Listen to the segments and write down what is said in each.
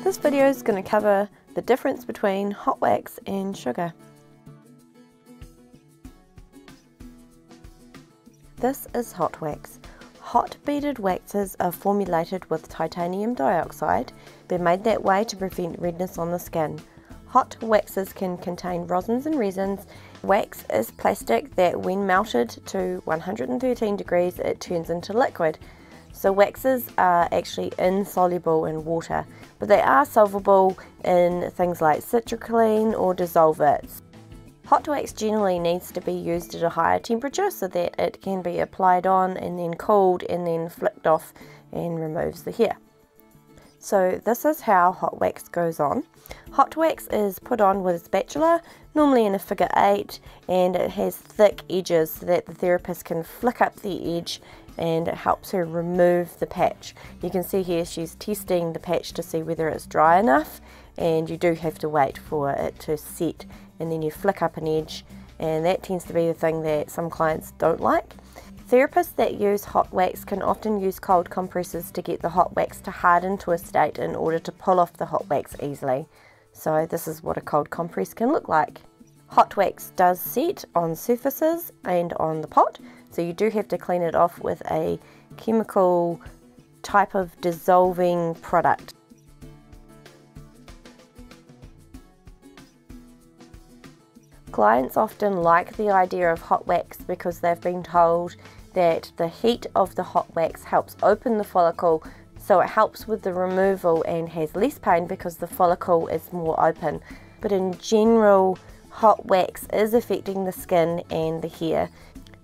This video is going to cover the difference between hot wax and sugar. This is hot wax. Hot beaded waxes are formulated with titanium dioxide. They're made that way to prevent redness on the skin. Hot waxes can contain rosins and resins. Wax is plastic that when melted to 113 degrees it turns into liquid. So waxes are actually insoluble in water, but they are solvable in things like citroclean or dissolvates. Hot wax generally needs to be used at a higher temperature so that it can be applied on and then cooled and then flicked off and removes the hair. So this is how hot wax goes on. Hot wax is put on with a spatula, normally in a figure 8, and it has thick edges so that the therapist can flick up the edge and it helps her remove the patch. You can see here she's testing the patch to see whether it's dry enough, and you do have to wait for it to set, and then you flick up an edge, and that tends to be the thing that some clients don't like. Therapists that use hot wax can often use cold compresses to get the hot wax to harden to a state in order to pull off the hot wax easily. So this is what a cold compress can look like. Hot wax does set on surfaces and on the pot, so you do have to clean it off with a chemical type of dissolving product. Clients often like the idea of hot wax because they've been told that the heat of the hot wax helps open the follicle, so it helps with the removal and has less pain because the follicle is more open. But in general, hot wax is affecting the skin and the hair.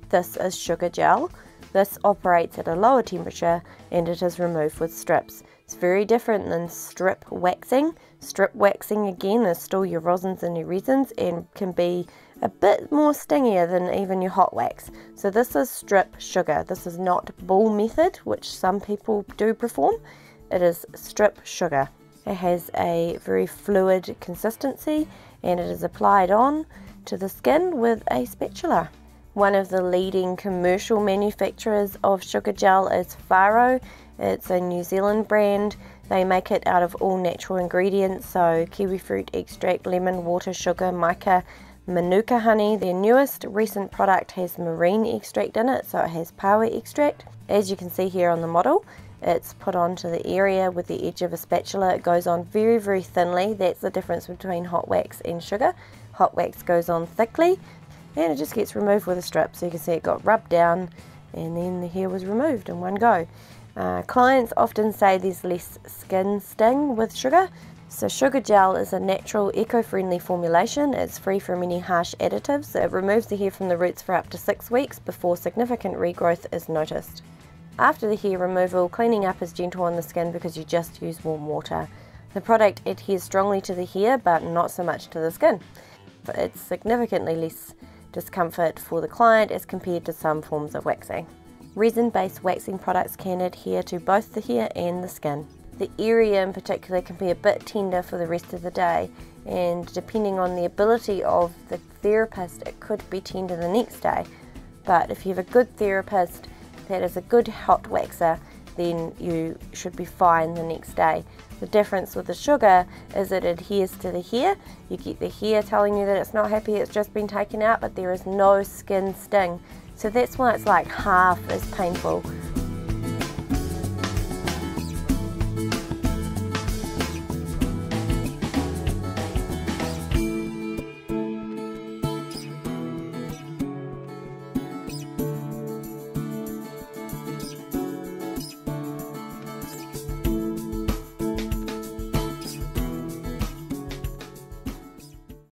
This is sugar gel. This operates at a lower temperature and it is removed with strips. It's very different than strip waxing. Strip waxing again is still your rosins and your resins and can be a bit more stingier than even your hot wax. So this is strip sugar. This is not ball method, which some people do perform. It is strip sugar. It has a very fluid consistency and it is applied on to the skin with a spatula. One of the leading commercial manufacturers of sugar gel is Faro. It's a New Zealand brand. They make it out of all natural ingredients, so kiwi fruit extract, lemon, water, sugar, mica, manuka honey. Their newest recent product has marine extract in it, so it has paua extract. As you can see here on the model, it's put onto the area with the edge of a spatula. It goes on very, very thinly. That's the difference between hot wax and sugar. Hot wax goes on thickly and it just gets removed with a strip. So you can see it got rubbed down and then the hair was removed in one go. Clients often say there's less skin sting with sugar. So sugar gel is a natural, eco-friendly formulation. It's free from any harsh additives. It removes the hair from the roots for up to 6 weeks before significant regrowth is noticed. After the hair removal, cleaning up is gentle on the skin because you just use warm water. The product adheres strongly to the hair but not so much to the skin. It's significantly less discomfort for the client as compared to some forms of waxing. Resin-based waxing products can adhere to both the hair and the skin. The area in particular can be a bit tender for the rest of the day, and depending on the ability of the therapist, it could be tender the next day. But if you have a good therapist that is a good hot waxer, then you should be fine the next day. The difference with the sugar is it adheres to the hair. You get the hair telling you that it's not happy, it's just been taken out, but there is no skin sting. So that's why it's like half as painful.